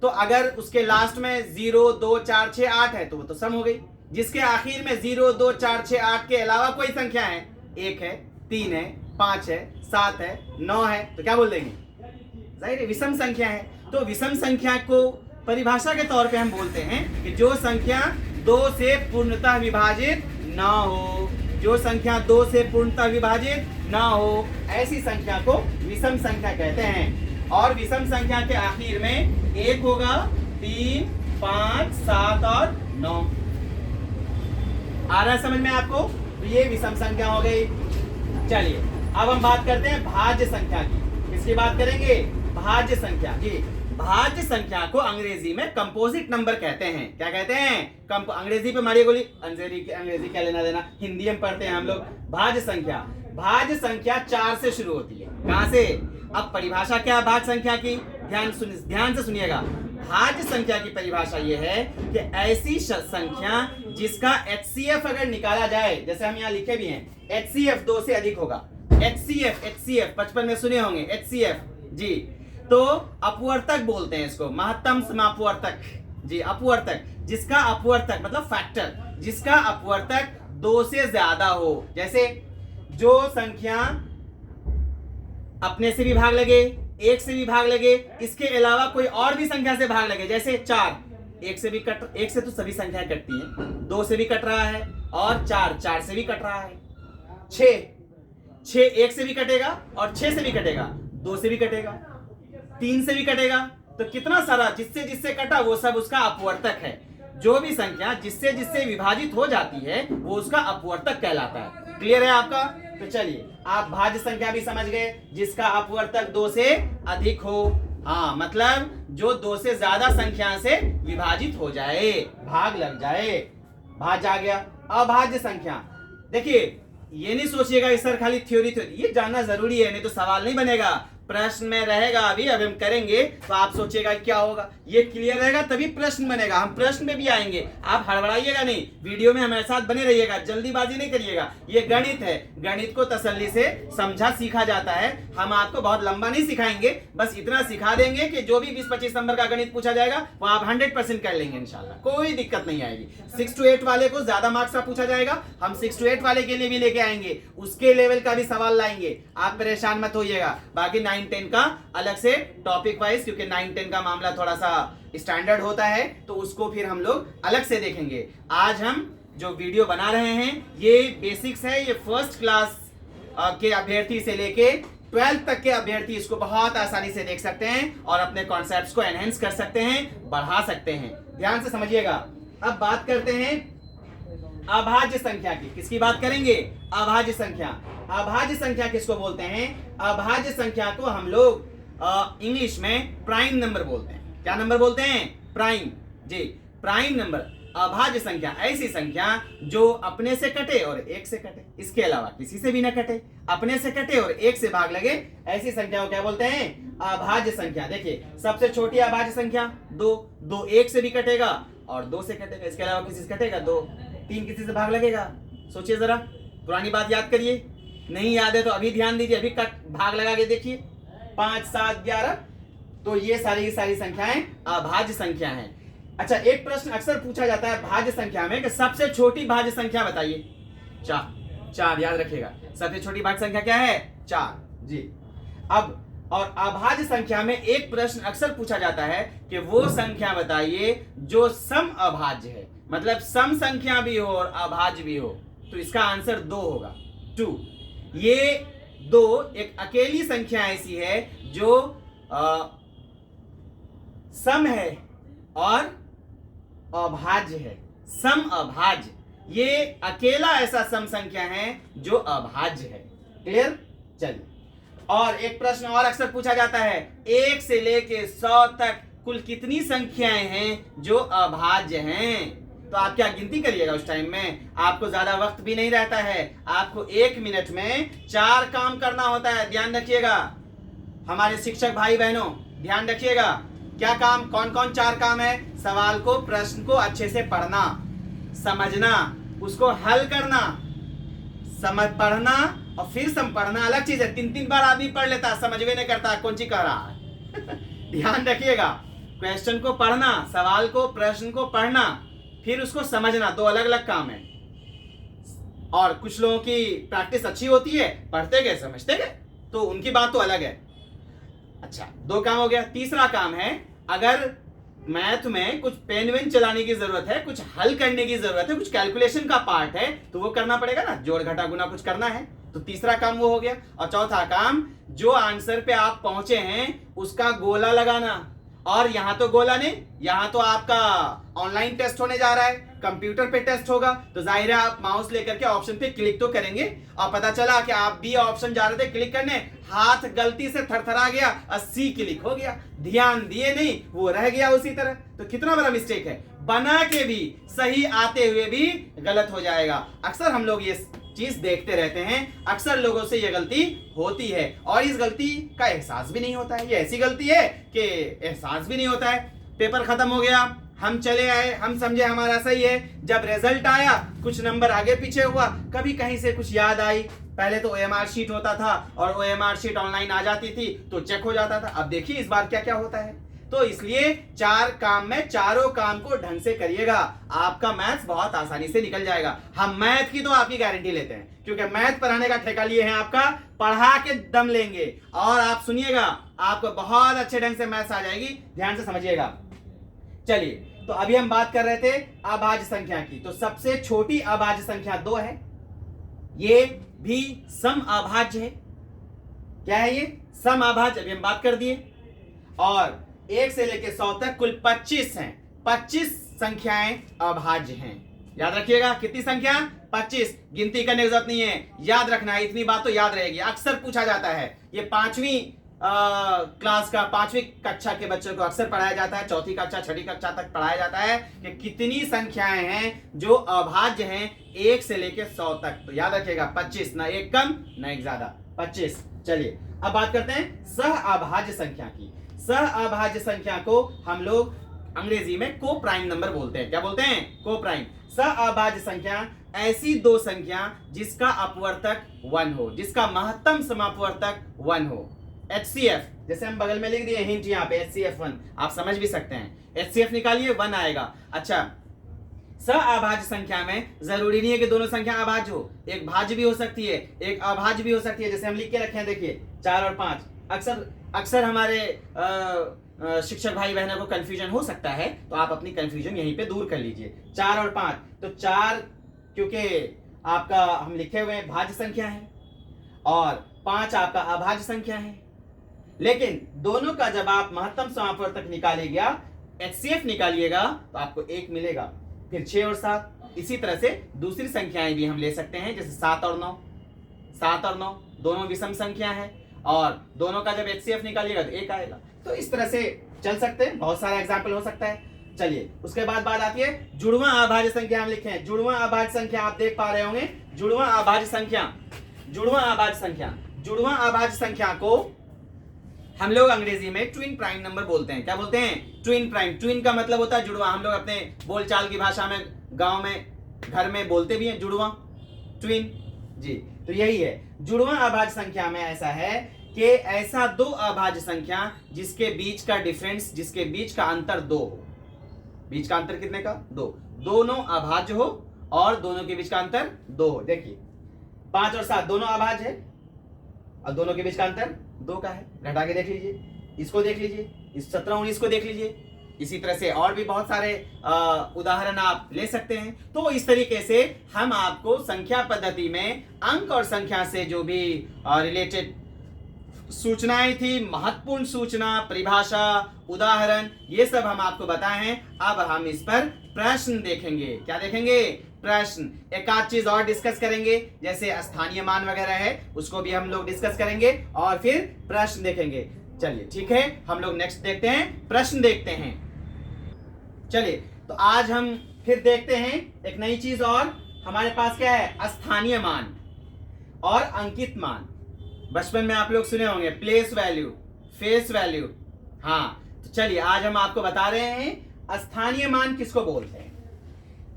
तो अगर उसके लास्ट में 0, 2, 4, 6, 8 है तो वो तो सम हो गई। जिसके आखिर में 0, 2, 4, 6, 8 के अलावा कोई संख्या है, 1 है, 3 है, 5 है, 7 है, 9 है, तो क्या बोल देंगे, जाहिर है विषम संख्या है। तो विषम संख्या को परिभाषा के तौर पे हम बोलते हैं कि जो संख्या 2 से पूर्णतः विभाजित ना हो, जो संख्या 2 से पूर्णतः विभाजित ना हो, ऐसी संख्या को विषम संख्या कहते हैं। और विषम संख्या के आखिर में 1 होगा, 3, 5, 7 और 9। आ रहा है समझ में आपको? तो ये विषम संख्या हो गई। चलिए अब हम बात करते हैं भाज्य संख्या की। किसकी बात करेंगे? भाज्य संख्या जी। भाज्य संख्या को अंग्रेजी में कंपोजिट नंबर कहते हैं। क्या कहते हैं? अंग्रेजी पे मारिए गोली, अंग्रेजी क्या लेना देना, हिंदी में पढ़ते हैं हम लोग। भाज्य संख्या, भाज्य संख्या 4 से शुरू होती है। कहां से? अब परिभाषा क्या है भाज्य संख्या की, ध्यान से सुनिएगा। भाज्य संख्या की परिभाषा यह है कि ऐसी संख्या जिसका HCF अगर निकाला जाए, जैसे हम यहाँ लिखे भी हैं, HCF 2 से अधिक होगा। HCF बचपन में सुने होंगे, HCF जी। तो अपवर्तक बोलते हैं इसको, महत्तम समापवर्तक जी, अपवर्तक। जिसका अपवर्तक मतलब फैक्टर, जिसका अपवर्तक 2 से ज्यादा हो। जैसे जो संख्या अपने से भी भाग लगे, 1 से भी भाग लगे, इसके अलावा कोई और भी संख्या से भाग लगे। जैसे 4, 1 से तो सभी संख्याएं कटती हैं, 2 से भी कट रहा है, और 4 से भी कट रहा है। 6 1 से भी कटेगा और 6 से भी कटेगा, 2 से भी कटेगा, 3 से भी कटेगा। तो कितना सारा जिससे जिससे कटा वो सब उसका अपवर्तक है। जो भी संख्या जिससे जिससे विभाजित हो जाती है वो उसका अपवर्तक कहलाता है। क्लियर है आपका? तो चलिए, आप भाज्य संख्या भी समझ गए, जिसका अपवर्तक 2 से अधिक हो। हाँ, मतलब जो 2 से ज्यादा संख्या से विभाजित हो जाए, भाग लग जाए, भाज्य आ गया। अभाज्य संख्या, देखिए ये नहीं सोचिएगा सर खाली थ्योरी, ये जानना जरूरी है, नहीं तो सवाल नहीं बनेगा। प्रश्न में रहेगा, अभी हम करेंगे तो आप सोचिएगा क्या होगा, ये क्लियर रहेगा तभी प्रश्न बनेगा। हम प्रश्न में भी आएंगे, आप हड़बड़ाइएगा नहीं, वीडियो में हमारे साथ बने रहिएगा, जल्दीबाजी नहीं करिएगा। ये गणित है, गणित को तसल्ली से समझा सीखा जाता है। हम आपको बहुत लंबा नहीं सिखाएंगे, बस इतना सिखा देंगे कि जो भी 20-25 नंबर का गणित पूछा जाएगा वो आप 100% कर लेंगे इंशाल्लाह, कोई दिक्कत नहीं आएगी। 6 to 8 वाले को ज्यादा मार्क्स का पूछा जाएगा, हम 6 to 8 वाले के लिए भी लेके आएंगे, उसके लेवल का भी सवाल लाएंगे, आप परेशान मत होइएगा। बाकी 9-10 का अलग से टॉपिक वाइज, क्योंकि 9-10 का मामला थोड़ा सा स्टैंडर्ड होता है तो उसको फिर हम लोग अलग से देखेंगे। आज हम जो वीडियो बना रहे हैं ये बेसिक्स है, ये फर्स्ट क्लास के अभ्यर्थी से लेके 12th तक के अभ्यर्थी इसको बहुत आसानी से देख सकते हैं और अपने कॉन्सेप्ट्स को एनहेंस कर सकते हैं, बढ़ा सकते हैं। ध्यान से समझिएगा। अब बात करते हैं अभाज्य संख्या की। किसकी बात करेंगे? अभाज्य संख्या। अभाज्य संख्या किसको बोलते हैं? अभाज्य संख्या को हम लोग इंग्लिश में प्राइम नंबर बोलते हैं। क्या नंबर बोलते हैं? प्राइम जी, प्राइम नंबर। अभाज्य संख्या ऐसी संख्या जो अपने से कटे और 1 से कटे, इसके अलावा किसी से भी न कटे, अपने से कटे और 1 से भाग लगे, ऐसी संख्या को क्या बोलते हैं? अभाज्य संख्या। देखिए सबसे छोटी अभाज्य संख्या 2 1 से भी कटेगा और 2 से कटेगा, इसके अलावा किसी से कटेगा 2, 3 किसी से भाग लगेगा। सोचिए जरा, पुरानी बात याद करिए, नहीं याद है तो अभी ध्यान दीजिए, अभी कट भाग लगा के देखिए, 5, 7, 11। तो ये सारी की सारी संख्याएं अभाज्य संख्या हैं। अच्छा, एक प्रश्न अक्सर पूछा जाता है भाज्य संख्या में कि सबसे छोटी भाज्य संख्या बताइए। 4 याद रखिएगा, सबसे छोटी भाज्य संख्या क्या है? 4 जी। अब और अभाज्य संख्या में एक प्रश्न अक्सर पूछा जाता है कि वो संख्या बताइए जो सम अभाज्य है, मतलब सम संख्या भी हो और अभाज्य भी हो। तो इसका आंसर 2 होगा, 2। ये 2 एक अकेली संख्या ऐसी है जो सम है और अभाज्य है। सम अभाज्य, ये अकेला ऐसा सम संख्या है जो अभाज्य है। क्लियर? चलिए, और एक प्रश्न और अक्सर पूछा जाता है, 1 से लेके 100 तक कुल कितनी संख्याएं हैं जो अभाज्य हैं? तो आप क्या गिनती करिएगा उस टाइम में, आपको ज्यादा वक्त भी नहीं रहता है, आपको 1 मिनट में 4 काम करना होता है। ध्यान रखिएगा हमारे शिक्षक भाई बहनों, ध्यान रखिएगा। क्या काम, कौन कौन 4 काम है? सवाल को, प्रश्न को अच्छे से पढ़ना, समझना, उसको हल करना, समझ पढ़ना और फिर पढ़ना अलग चीज है। 3 बार आदमी पढ़ लेता, समझ में नहीं करता कौन सी कह रहा है। ध्यान रखिएगा, क्वेश्चन को पढ़ना, सवाल को, प्रश्न को पढ़ना, फिर उसको समझना, 2 अलग अलग काम है। और कुछ लोगों की प्रैक्टिस अच्छी होती है, पढ़ते गए समझते गए, तो उनकी बात तो अलग है। अच्छा, 2 काम हो गया। तीसरा काम है, अगर मैथ में कुछ पेन वेन चलाने की जरूरत है, कुछ हल करने की जरूरत है, कुछ कैलकुलेशन का पार्ट है, तो वो करना पड़ेगा ना, जोड़ घटा गुना कुछ करना है। तो तीसरा काम वो हो गया। और चौथा काम, जो आंसर पे आप पहुंचे हैं उसका गोला लगाना। और यहां तो गोला नहीं, यहां तो आपका ऑनलाइन टेस्ट होने जा रहा है, कंप्यूटर पे टेस्ट होगा, तो जाहिर है आप माउस लेकर के ऑप्शन पे क्लिक तो करेंगे। और पता चला कि आप बी ऑप्शन जा रहे थे क्लिक करने, हाथ गलती से थरथरा गया और सी क्लिक हो गया, ध्यान दिए नहीं, वो रह गया उसी तरह। तो कितना बड़ा मिस्टेक है, बना के भी सही आते हुए भी गलत हो जाएगा। अक्सर हम लोग ये चीज देखते रहते हैं, अक्सर लोगों से ये गलती होती है और इस गलती का एहसास भी नहीं होता है। ये ऐसी गलती है कि एहसास भी नहीं होता है। पेपर खत्म हो गया, हम चले आए, हम समझे हमारा सही है, जब रिजल्ट आया कुछ नंबर आगे पीछे हुआ, कभी कहीं से कुछ याद आई, पहले तो OMR शीट होता था और OMR शीट ऑनलाइन आ जाती थी तो चेक हो जाता था। अब देखिए इस बार क्या क्या होता है। तो इसलिए 4 काम में चारों काम को ढंग से करिएगा, आपका मैथ्स बहुत आसानी से निकल जाएगा। हम मैथ की तो आपकी गारंटी लेते हैं, क्योंकि मैथ पढ़ाने का ठेका लिए हैं आपका, पढ़ा के दम लेंगे। और आप सुनिएगा, आपको बहुत अच्छे ढंग से मैथ्स आ जाएगी, ध्यान से समझिएगा। चलिए, तो अभी हम बात कर रहे थे अभाज्य संख्या की। तो सबसे छोटी अभाज्य संख्या 2 है, ये भी सम अभाज्य है। क्या है ये? सम अभाज्य, अभी हम बात कर दिए। और 1 से लेकर 100 तक कुल 25 हैं, 25 संख्याएं अभाज्य हैं। याद रखिएगा, कितनी संख्या? 25। गिनती करने की जरूरत नहीं है, याद रखना है, इतनी बात तो याद रहेगी। अक्सर पूछा जाता है, ये 5वीं क्लास का 5वीं कक्षा के बच्चों को अक्सर पढ़ाया जाता है, 4ठी कक्षा 6ठी कक्षा तक पढ़ाया जाता है कि कितनी संख्याएं हैं जो अभाज्य हैं 1 से लेकर 100 तक। तो याद रखिएगा 25, ना एक कम ना एक ज्यादा, 25। चलिए अब बात करते हैं सह अभाज्य संख्या की। सह अभाज्य संख्या को हम लोग अंग्रेजी में को प्राइम नंबर बोलते हैं। क्या बोलते हैं? को प्राइम। सह अभाज्य संख्या ऐसी 2 संख्या जिसका अपवर्तक 1 हो, जिसका महत्तम समापवर्तक 1 हो। HCF, जैसे हम बगल में लिख दिए हिंट यहाँ पे, HCF1, आप समझ भी सकते हैं। HCF निकालिए, 1 आएगा। अच्छा, सह अभाज्य संख्या में जरूरी नहीं है कि दोनों संख्या अभाज्य हो, एक भाज्य भी हो सकती है, एक अभाज्य भी हो सकती है। जैसे हम लिख के रखे हैं, देखिए 4 और 5। अक्सर हमारे शिक्षक भाई बहनों को कंफ्यूजन हो सकता है, तो आप अपनी कंफ्यूजन यहीं पे दूर कर लीजिए। 4 और 5, तो 4 क्योंकि आपका हम लिखे हुए भाज्य संख्या है और 5 आपका अभाज्य संख्या है, लेकिन दोनों का जब आप महत्तम समापवर्तक निकालिएगा, HCF निकालिएगा, तो आपको 1 मिलेगा। फिर 6 और 7, इसी तरह से दूसरी संख्याएं भी हम ले सकते हैं, जैसे 7 और 9। 7 और 9 दोनों विषम संख्या है और दोनों का जब HCF निकालिएगा तो 1 आएगा। तो इस तरह से चल सकते हैं, बहुत सारा एग्जाम्पल हो सकता है। चलिए, उसके बाद बात आती है जुड़वां अभाज्य संख्या। हम लिखे हैं जुड़वां अभाज्य संख्या, आप देख पा रहे होंगे जुड़वां अभाज्य संख्या। जुड़वां अभाज्य संख्या, जुड़वां अभाज्य संख्या को हम लोग अंग्रेजी में ट्विन प्राइम नंबर बोलते हैं। क्या बोलते हैं? Twin prime. ट्विन का मतलब होता है जुड़वा। हम लोग अपने बोलचाल की भाषा में गांव में घर में बोलते भी हैं जुड़वा, ट्विन जी। तो यही है जुड़वां अभाज्य संख्या में ऐसा है कि ऐसा दो अभाज्य संख्या जिसके बीच का डिफरेंस, जिसके बीच का अंतर 2 हो। बीच का अंतर कितने का? 2। दोनों अभाज्य हो और दोनों के बीच का अंतर 2 हो। देखिए 5 और 7 दोनों अभाज्य है और दोनों के बीच का अंतर 2 का है। घटा के देख लीजिए, इसको देख लीजिए, इस 17-19 को देख लीजिए। इसी तरह से और भी बहुत सारे उदाहरण आप ले सकते हैं। तो इस तरीके से हम आपको संख्या पद्धति में अंक और संख्या से जो भी रिलेटेड सूचनाएं थी, महत्वपूर्ण सूचना, परिभाषा, उदाहरण, ये सब हम आपको बताए हैं। अब हम इस पर प्रश्न देखेंगे। क्या देखेंगे? प्रश्न। एक आध चीज और डिस्कस करेंगे, जैसे स्थानीय मान वगैरह है, उसको भी हम लोग डिस्कस करेंगे और फिर प्रश्न देखेंगे। चलिए ठीक है, हम लोग नेक्स्ट देखते हैं, प्रश्न देखते हैं। चलिए तो आज हम फिर देखते हैं एक नई चीज और। हमारे पास क्या है? स्थानीय मान और अंकित मान। बचपन में आप लोग सुने होंगे प्लेस वैल्यू, फेस वैल्यू। हाँ, तो चलिए आज हम आपको बता रहे हैं स्थानीय मान किसको बोलते हैं।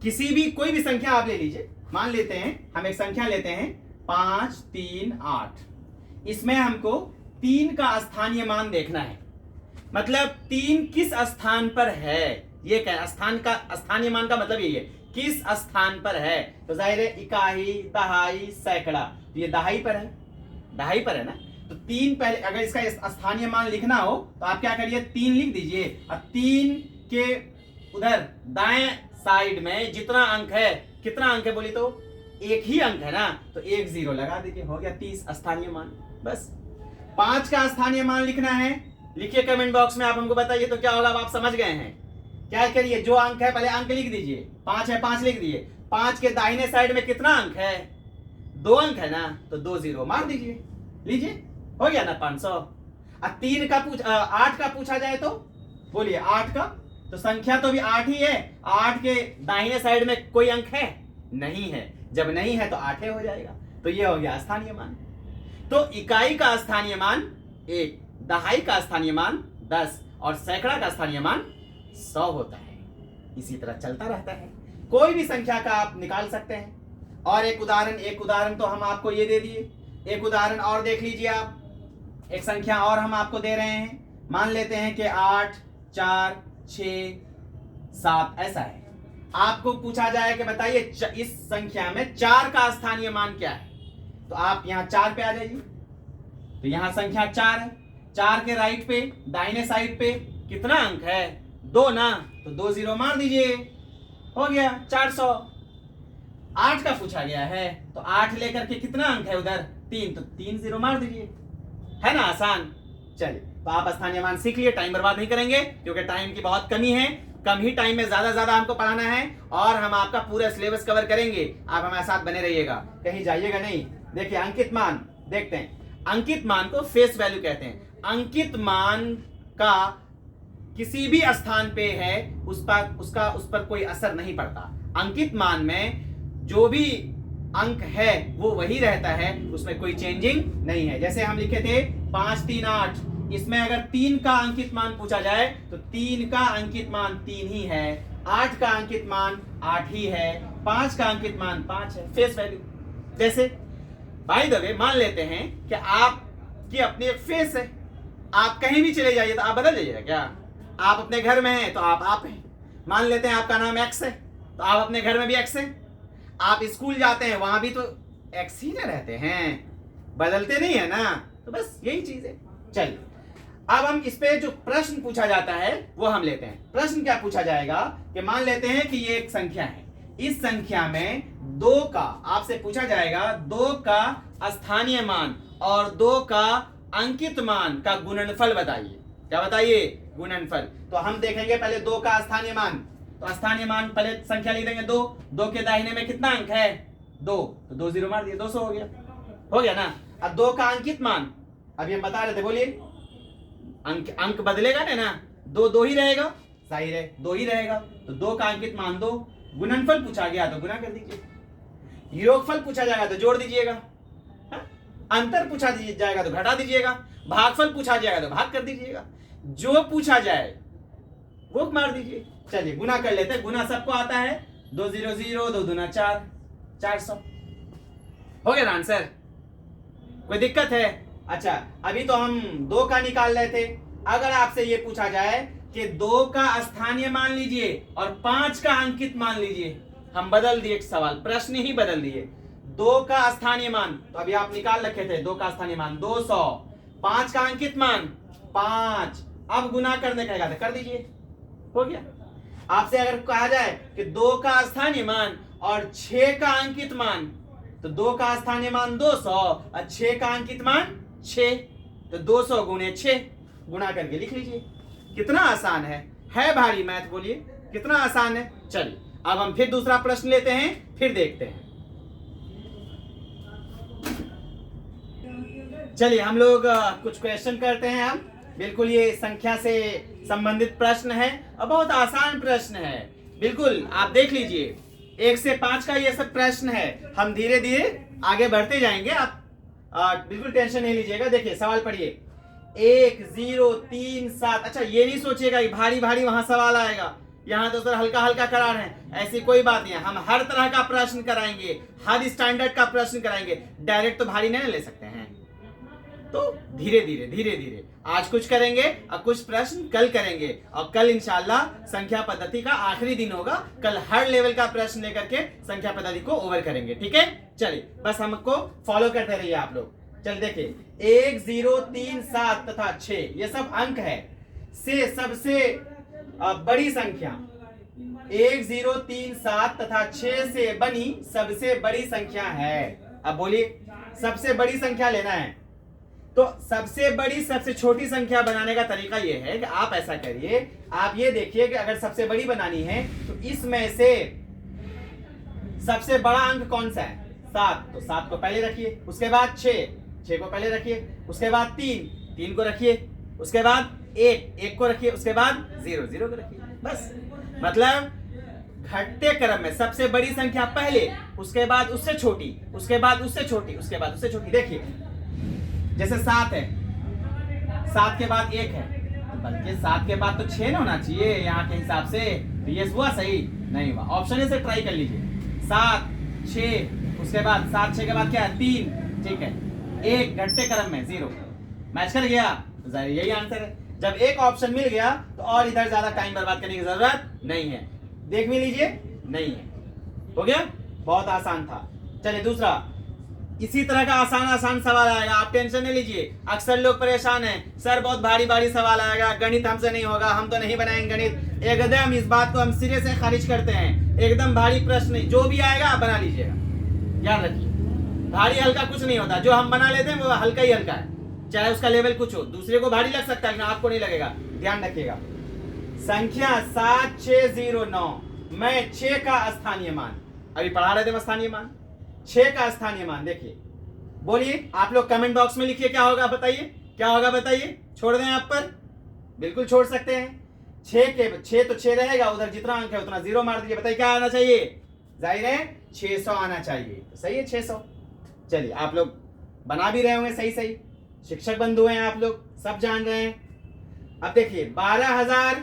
किसी भी कोई भी संख्या आप ले लीजिए, मान लेते हैं हम एक संख्या लेते हैं 5, 3, 8। इसमें हमको 3 का स्थानीय मान देखना है। मतलब 3 किस स्थान पर है, ये क्या स्थान का स्थानीय मान का मतलब यही है, किस स्थान पर है। तो जाहिर है इकाई, दहाई, सैकड़ा, तो ये दहाई पर है, दहाई पर है ना। तो 3 पहले अगर इसका स्थानीय मान लिखना हो तो आप क्या करिए, 3 लिख दीजिए और 3 के उधर दाएं साइड में जितना अंक है, कितना अंक है बोली तो 1 ही अंक है ना, तो 1 0 लगा दीजिए, हो गया 30 स्थानीय मान। बस 5 का स्थानीय मान लिखना है, लिखिए कमेंट बॉक्स में, आप हमको बताइए तो क्या होगा। अब आप समझ गए हैं। क्या करिए, जो अंक है पहले अंक लिख दीजिए। 5 है, 5 लिख दिए। 5 के दाहिने साइड में कितना अंक है? 2 अंक है ना, तो 2 0 मार दीजिए, लीजिए, हो गया ना 500। अब 8 का पूछा जाए तो बोलिए 8 का, तो संख्या तो भी 8 ही है। 8 के दाहिने साइड में कोई अंक है? नहीं है। जब नहीं है तो 8 हो जाएगा। तो ये हो गया स्थानीय मान। तो इकाई का स्थानीय मान 1, दहाई का स्थानीय मान 10 और सैकड़ा का स्थानीय मान 100 होता है। इसी तरह चलता रहता है, कोई भी संख्या का आप निकाल सकते हैं। और एक उदाहरण तो हम आपको ये दे दिए, एक उदाहरण और देख लीजिए आप। एक संख्या और हम आपको दे रहे हैं, मान लेते हैं कि 8, 4, 6, 7 ऐसा है। आपको पूछा जाए कि बताइए इस संख्या में 4 का स्थानीय मान क्या है, तो आप यहां 4 पे आ जाइए। तो यहां संख्या 4 है, 4 के राइट पे दाहिने साइड पे कितना अंक है? 2 ना, तो 2 0 मार दीजिए, हो गया 400। 8 का पूछा गया है, तो 8 लेकर के कितना अंक है उधर? 3, तो 3 0 मार दीजिए, है ना आसान। चलिए तो आप स्थानीय मान सीख लिए, टाइम बर्बाद नहीं करेंगे क्योंकि टाइम की बहुत कमी है। कम ही टाइम में ज्यादा हमको पढ़ाना है और हम आपका पूरा सिलेबस कवर करेंगे। आप हमारे साथ बने रहिएगा, कहीं जाइएगा नहीं। देखिए अंकित मान देखते हैं। अंकित मान को फेस वैल्यू कहते हैं। अंकित मान का किसी भी स्थान पे है उस पर कोई असर नहीं पड़ता। अंकित मान में जो भी अंक है वो वही रहता है, उसमें कोई चेंजिंग नहीं है। जैसे हम लिखे थे 5, 3, 8, इसमें अगर 3 का अंकित मान पूछा जाए तो 3 का अंकित मान 3 ही है, 8 का अंकित मान 8 ही है, 5 का अंकित मान 5 है। फेस वैल्यू जैसे बाय द वे मान लेते हैं कि आपकी अपनी एक फेस है, आप कहीं भी चले जाइए तो आप बदल जाइएगा क्या? आप अपने घर में हैं तो आप हैं। मान लेते हैं आपका नाम एक्स है तो आप अपने घर में भी एक्स हैं। आप स्कूल जाते हैं वहां भी तो एक्स ही ना रहते हैं, बदलते नहीं है ना। तो बस यही चीज है। चलिए अब हम इस पे जो प्रश्न पूछा जाता है वो हम लेते हैं। प्रश्न क्या पूछा जाएगा कि मान लेते हैं कि ये एक संख्या है, इस संख्या में 2 का आपसे पूछा जाएगा 2 का स्थानीय मान और 2 का अंकित मान का गुणनफल बताइए। क्या बताइए? गुणनफल। तो हम देखेंगे पहले 2 का स्थानीय मान। तो स्थानीय मान पहले संख्या लिख देंगे 2, 2 के दाहिने में कितना अंक है? 2, तो 2 0 मार दिए, 200 हो गया ना। अब 2 का अंकित मान अभी हम बता रहे थे, बोलिए। अंक बदलेगा ना, 2 ही रहेगा, जाहिर है 2 ही रहेगा। तो 2 का अंकित मान 2, गुणनफल पूछा गया तो गुना कर दीजिए, योगफल पूछा जाएगा तो जोड़ दीजिएगा, अंतर पूछा जाएगा तो घटा दीजिएगा, भागफल पूछा जाएगा तो भाग कर दीजिएगा, जो पूछा जाए वो मार दीजिए। चलिए गुना कर लेते हैं। गुना सबको आता है, 2 0 0, 2 दूना 4, 400 हो गया ना आंसर। कोई दिक्कत है? अच्छा, अभी तो हम 2 का निकाल रहे थे। अगर आपसे ये पूछा जाए कि 2 का स्थानीय मान लीजिए और 5 का अंकित मान लीजिए, हम बदल दिए सवाल, प्रश्न ही बदल दिए। 2 का स्थानीय मान तो अभी आप निकाल रखे थे, 2 का स्थानीय मान 200, 5 का अंकित मान 5, अब गुना करने कहेगा तो कर दीजिए, हो गया। आपसे अगर कहा जाए कि 2 का स्थानीय मान और 6 का अंकित मान, तो 2 का स्थानीय मान 200 और 6 का अंकित मान 6, तो 200 गुणे 6 गुणा करके लिख लीजिए। कितना आसान है भारी मैथ? बोलिए कितना आसान है। चलिए अब हम फिर दूसरा प्रश्न लेते हैं, फिर देखते हैं। चलिए हम लोग कुछ क्वेश्चन करते हैं। हम बिल्कुल ये संख्या से संबंधित प्रश्न है और बहुत आसान प्रश्न है। बिल्कुल आप देख लीजिए, 1 से 5 का ये सब प्रश्न है। हम धीरे धीरे आगे बढ़ते जाएंगे, आप बिल्कुल टेंशन नहीं लीजिएगा। देखिए सवाल पढ़िए, 1 0 3 7। अच्छा ये नहीं सोचिएगा कि भारी भारी वहां सवाल आएगा, यहाँ तो सर हल्का हल्का करा रहे हैं, ऐसी कोई बात नहीं है। हम हर तरह का प्रश्न कराएंगे, हर स्टैंडर्ड का प्रश्न कराएंगे। डायरेक्ट तो भारी नहीं ले सकते हैं, तो धीरे धीरे आज कुछ करेंगे और कुछ प्रश्न कल करेंगे, और कल इंशाल्लाह संख्या पद्धति का आखिरी दिन होगा। कल हर लेवल का प्रश्न लेकर के संख्या पद्धति को ओवर करेंगे, ठीक है। चलिए बस हमको फॉलो करते रहिए आप लोग। चल देखिए, 1 0 3 7 तथा 6 ये सब अंक है से सबसे बड़ी संख्या 1 0 3 7 तथा 6 से बनी सबसे बड़ी संख्या है। अब बोलिए सबसे बड़ी संख्या लेना है, तो सबसे बड़ी सबसे छोटी संख्या बनाने का तरीका यह है कि आप ऐसा करिए, आप ये देखिए कि अगर सबसे बड़ी बनानी है तो इसमें से सबसे बड़ा अंक कौन सा है? 7, तो 7 को पहले रखिए, उसके बाद 6 को पहले रखिए, उसके बाद 3 को रखिए, उसके बाद 1 को रखिए, उसके बाद 0 को रखिए। बस मतलब घटते क्रम में सबसे बड़ी संख्या पहले, उसके बाद उससे छोटी, उसके बाद उससे छोटी, उसके बाद उससे छोटी। देखिए जैसे 7 है, 7 के बाद 1 है, बल्कि 7 के बाद तो 6 ना होना चाहिए यहाँ के हिसाब से। तो ये हुआ सही? नहीं हुआ। ऑप्शन से ट्राई कर लीजिए, 7 6, उसके बाद 7 6 के बाद क्या है? 3, ठीक है। 1 घटते क्रम में 0, मैच कर गया, यही आंसर है। जब एक ऑप्शन मिल गया तो और इधर ज्यादा टाइम बर्बाद करने की जरूरत नहीं है। देख भी लीजिए, नहीं है, हो गया, बहुत आसान था। चलिए दूसरा, इसी तरह का आसान सवाल आएगा, आप टेंशन नहीं लीजिए। अक्सर लोग परेशान हैं, सर बहुत भारी भारी सवाल आएगा, गणित हमसे नहीं होगा, हम तो नहीं बनाएंगे गणित। एकदम इस बात को हम सिरे से खारिज करते हैं। एकदम भारी प्रश्न नहीं, जो भी आएगा आप बना लीजिएगा, ध्यान रखिए। भारी हल्का कुछ नहीं होता, जो हम बना लेते हैं वो हल्का ही हल्का है, चाहे उसका लेवल कुछ हो। दूसरे को भारी लग सकता है लेकिन आपको नहीं लगेगा, ध्यान रखिएगा। संख्या 7609 में 6 का स्थानीय मान, अभी पढ़ा रहे थे स्थानीय मान, 6 का स्थानीय मान देखिए। बोलिए आप लोग कमेंट बॉक्स में लिखिए, क्या होगा बताइए, क्या होगा बताइए। छोड़ दें आप पर, बिल्कुल छोड़ सकते हैं। 6 तो 6 रहेगा, उधर जितना अंक है उतना 0 मार दीजिए। बताइए क्या आना चाहिए? जाहिर है 600 आना चाहिए, तो सही है 600। चलिए आप लोग बना भी रहे होंगे सही, शिक्षक बंधु हैं आप लोग, सब जान रहे हैं। अब देखिए 12,000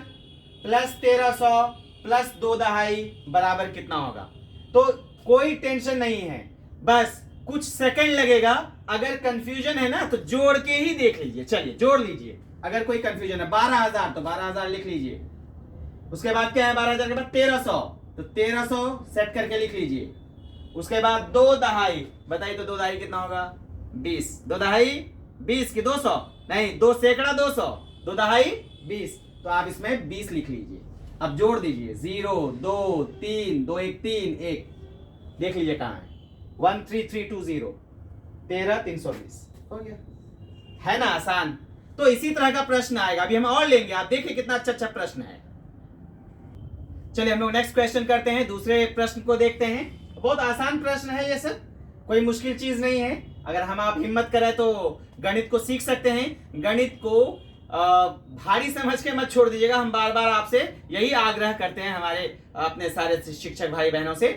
प्लस 1300 प्लस 2/2 बराबर कितना होगा? तो कोई टेंशन नहीं है, बस कुछ सेकंड लगेगा। अगर कंफ्यूजन है ना तो जोड़ के ही देख लीजिए। चलिए जोड़ लीजिए, अगर कोई कंफ्यूजन है 12,000 तो 12,000 लिख लीजिए। उसके बाद क्या है 12,000 के बाद 1300, तो 1300 सेट करके लिख लीजिए। उसके बाद 2/2, बताइए तो 2/2 कितना होगा? 20। 2/2 20 की 200 नहीं, 2 सैकड़ा 200, 2/2 20, तो आप इसमें 20 लिख लीजिए। अब जोड़ दीजिए 0 2 3 2 1 3 1, देख लीजिए कहाँ है, 13320, 13,320 हो गया। है ना आसान? तो इसी तरह का प्रश्न आएगा, अभी हम और लेंगे, आप देखिए कितना अच्छा प्रश्न है। चलिए हम लोग नेक्स्ट क्वेश्चन करते हैं, दूसरे प्रश्न को देखते हैं। बहुत आसान प्रश्न है ये सर, कोई मुश्किल चीज नहीं है। अगर हम आप हिम्मत करें तो गणित को सीख सकते हैं। गणित को भारी समझ के मत छोड़ दीजिएगा, हम बार बार आपसे यही आग्रह करते हैं हमारे अपने सारे शिक्षक भाई बहनों से।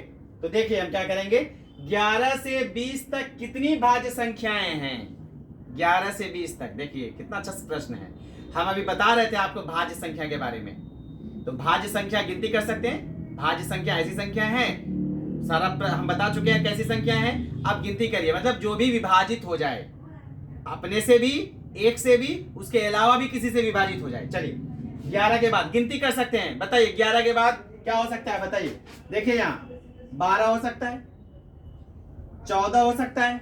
तो देखिए हम क्या करेंगे, 11 से 20 तक कितनी भाज्य संख्याएं हैं? 11 से 20 तक, देखिए कितना अच्छा प्रश्न है। हम अभी बता रहे थे आपको भाज्य संख्या के बारे में, तो भाज्य संख्या गिनती कर सकते हैं। भाज्य संख्या ऐसी संख्या है, सारा हम बता चुके हैं कैसी संख्या है। अब गिनती करिए, मतलब जो भी विभाजित हो जाए, अपने से भी, एक से भी, उसके अलावा भी किसी से विभाजित हो जाए। चलिए 11 के बाद गिनती कर सकते हैं, बताइए 11 के बाद क्या हो सकता है, बताइए। देखिए यहाँ 12 हो सकता है, 14 हो सकता है,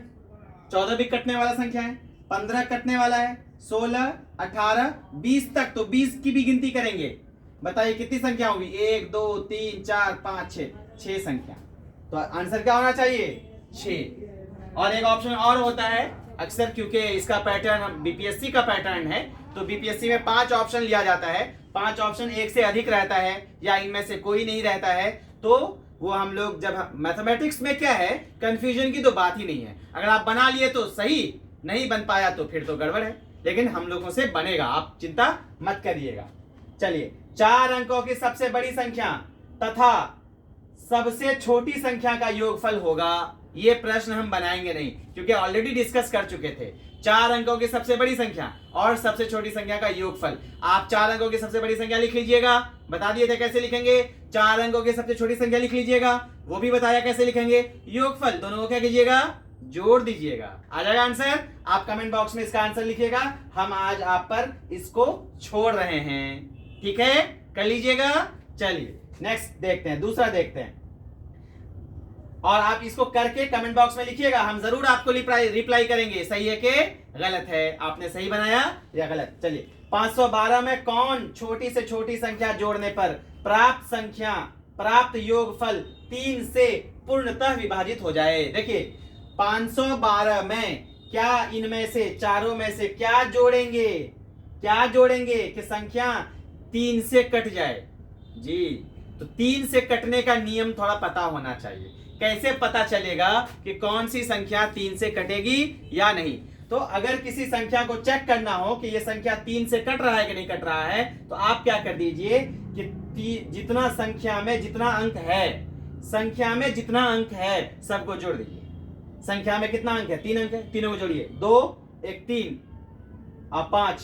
14 भी कटने वाला संख्या है, 15 कटने वाला है, 16, 18, 20 तक, तो 20 की भी गिनती करेंगे। बताइए कितनी संख्या होगी, 1 2 3 4 5 6, 6 संख्या। तो आंसर क्या होना चाहिए, 6। और एक ऑप्शन और होता है अक्सर, क्योंकि इसका पैटर्न बीपीएससी का पैटर्न है, तो बीपीएससी में 5 ऑप्शन लिया जाता है, 5 ऑप्शन एक से अधिक रहता है या इनमें से कोई नहीं रहता है, तो वो हम लोग जब मैथमेटिक्स में क्या है, कंफ्यूजन की तो बात ही नहीं है। अगर आप बना लिए तो सही, नहीं बन पाया तो फिर तो गड़बड़ है, लेकिन हम लोगों से बनेगा, आप चिंता मत करिएगा। चलिए 4 अंकों की सबसे बड़ी संख्या तथा सबसे छोटी संख्या का योगफल होगा, ये प्रश्न हम बनाएंगे नहीं, क्योंकि ऑलरेडी डिस्कस कर चुके थे। 4 अंकों की सबसे बड़ी संख्या और सबसे छोटी संख्या का योगफल। आप 4 अंकों की सबसे बड़ी संख्या लिख लीजिएगा, बता दिए थे कैसे लिखेंगे। 4 अंकों की सबसे छोटी संख्या लिख लीजिएगा, वो भी बताया कैसे लिखेंगे। योगफल दोनों को क्या कीजिएगा, जोड़ दीजिएगा, आ जाएगा आंसर। आप कमेंट बॉक्स में इसका आंसर लिखिएगा, हम आज आप पर इसको छोड़ रहे हैं, ठीक है, कर लीजिएगा। चलिए नेक्स्ट देखते हैं, दूसरा देखते हैं, और आप इसको करके कमेंट बॉक्स में लिखिएगा, हम जरूर आपको रिप्लाई करेंगे, सही है कि गलत है, आपने सही बनाया या गलत। चलिए 512 में कौन छोटी से छोटी संख्या जोड़ने पर प्राप्त योगफल 3 से पूर्णतः विभाजित हो जाए। देखिए 512 में क्या इनमें से चारों में से क्या जोड़ेंगे कि संख्या 3 से कट जाए जी। तो 3 से कटने का नियम थोड़ा पता होना चाहिए। कैसे पता चलेगा कि कौन सी संख्या 3 से कटेगी या नहीं? तो अगर किसी संख्या को चेक करना हो कि ये संख्या 3 से कट रहा है कि नहीं कट रहा है, तो आप क्या कर दीजिए कि जितना संख्या में जितना अंक है सबको जोड़ दीजिए। संख्या में कितना अंक है, 3 अंक है, तीनों को जोड़िए, 2 1 3 और 5,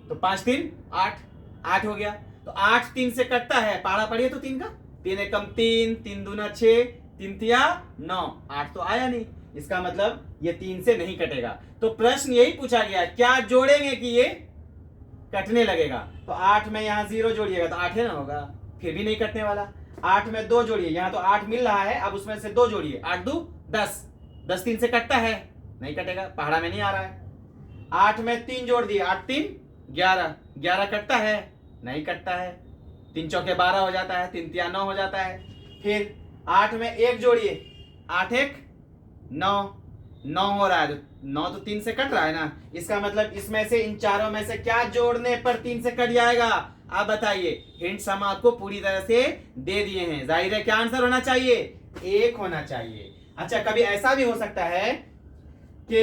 तो 5 3 8 हो गया। तो 8 3 से कटता है, पहाड़ा पढ़िए तो 3 का, 3 एकम 3, 3 दूना 6, 3 तिया 9, 8 तो आया नहीं, इसका मतलब ये 3 से नहीं कटेगा। तो प्रश्न यही पूछा गया, क्या जोड़ेंगे कि ये कटने लगेगा? तो 8 में यहाँ 0 जोड़िएगा तो 8 है ना होगा, फिर भी नहीं कटने वाला। 8 में 2 जोड़िए, यहाँ तो 8 मिल रहा है, अब उसमें से 2 जोड़िए, 8 2 10, 10 3 से कटता है, नहीं कटेगा, पहाड़ा में नहीं आ रहा है। 8 में 3 जोड़ दिए, 8 3 11, 11 कटता है, नहीं कटता है, 3 चौके 12 हो जाता है, 3 तिया 9 हो जाता है। फिर 8 में 1 जोड़िए, 8 1 9, 9 हो रहा है, तो 9 तो 3 से कट रहा है ना, इसका मतलब इसमें से इन चारों में से क्या जोड़ने पर 3 से कट जाएगा? आप बताइए, हिंट्स हम आपको पूरी तरह से दे दिए हैं, जाहिर है क्या आंसर होना चाहिए? 1 होना चाहिए। अच्छा, कभी ऐसा भी हो सकता है कि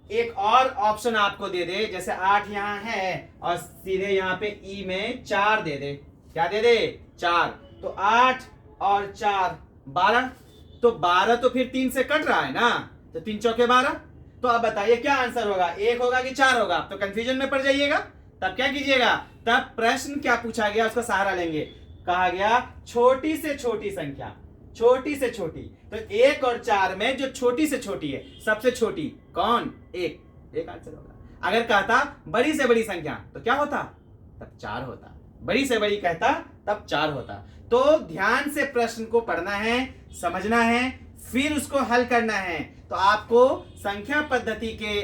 एक और ऑप्शन आपको दे दे, जैसे 8 यहाँ है और सीधे यहाँ पे ई में 4 दे दे, क्या दे दे? 4, तो 8 और 4 12, तो 12 तो फिर 3 से कट रहा है ना, तो 3 चौके 12। तो अब बताइए क्या आंसर होगा, 1 होगा कि 4 होगा? तो कंफ्यूजन में पड़ जाइएगा, तब क्या कीजिएगा, तब प्रश्न क्या पूछा गया उसका सहारा लेंगे। कहा गया छोटी से छोटी संख्या, छोटी से छोटी, तो 1 और 4 में जो छोटी से छोटी है, सबसे छोटी कौन? 1 आंसर होगा। अगर कहता बड़ी से बड़ी संख्या तो क्या होता? तब 4 होता। बड़ी से बड़ी कहता तब 4 होता। तो ध्यान से प्रश्न को पढ़ना है, समझना है, फिर उसको हल करना है। तो आपको संख्या पद्धति के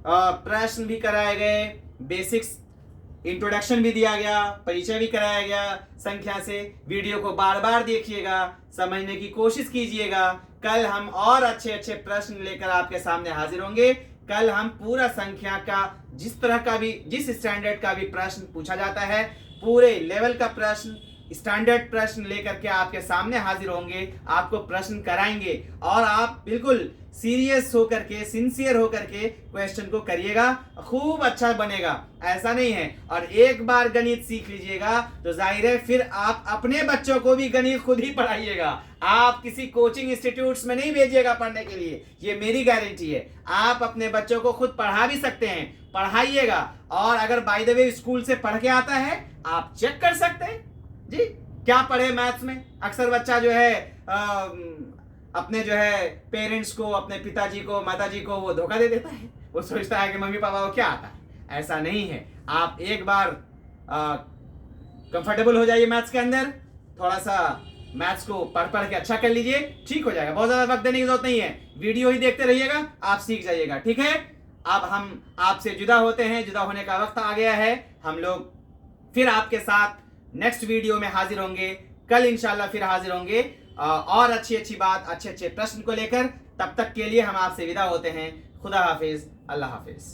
प्रश्न भी कराए गए, बेसिक्स इंट्रोडक्शन भी दिया गया, परिचय भी कराया गया संख्या से। वीडियो को बार बार देखिएगा, समझने की कोशिश कीजिएगा। कल हम और अच्छे अच्छे प्रश्न लेकर आपके सामने हाजिर होंगे। कल हम पूरा संख्या का जिस तरह का भी, जिस स्टैंडर्ड का भी प्रश्न पूछा जाता है, पूरे लेवल का प्रश्न, स्टैंडर्ड प्रश्न लेकर के आपके सामने हाजिर होंगे, आपको प्रश्न कराएंगे और आप बिल्कुल सीरियस होकर के, सिंसियर होकर के क्वेश्चन को करिएगा, खूब अच्छा बनेगा। ऐसा नहीं है, और एक बार गणित सीख लीजिएगा तो जाहिर है फिर आप अपने बच्चों को भी गणित खुद ही पढ़ाइएगा। आप किसी कोचिंग इंस्टीट्यूट्स में नहीं भेजिएगा पढ़ने के लिए, ये मेरी गारंटी है। आप अपने बच्चों को खुद पढ़ा भी सकते हैं, पढ़ाइएगा। और अगर बाय द वे स्कूल से पढ़ के आता है, आप चेक कर सकते हैं जी क्या पढ़े मैथ्स में। अक्सर बच्चा जो है अपने जो है पेरेंट्स को, अपने पिताजी को, माताजी को वो धोखा दे देता है, वो सोचता है कि मम्मी पापा को क्या आता है। ऐसा नहीं है। आप एक बार कंफर्टेबल हो जाइए मैथ्स के अंदर, थोड़ा सा मैथ्स को पढ़ के अच्छा कर लीजिए, ठीक हो जाएगा। बहुत ज्यादा वक्त देने की जरूरत नहीं है, वीडियो ही देखते रहिएगा, आप सीख जाइएगा। ठीक है, अब हम आपसे जुदा होते हैं, जुदा होने का वक्त आ गया है। हम लोग फिर आपके साथ नेक्स्ट वीडियो में हाजिर होंगे, कल इंशाल्लाह फिर हाजिर होंगे और अच्छी बात, अच्छे प्रश्न को लेकर। तब तक के लिए हम आपसे विदा होते हैं। खुदा हाफिज, अल्लाह हाफिज।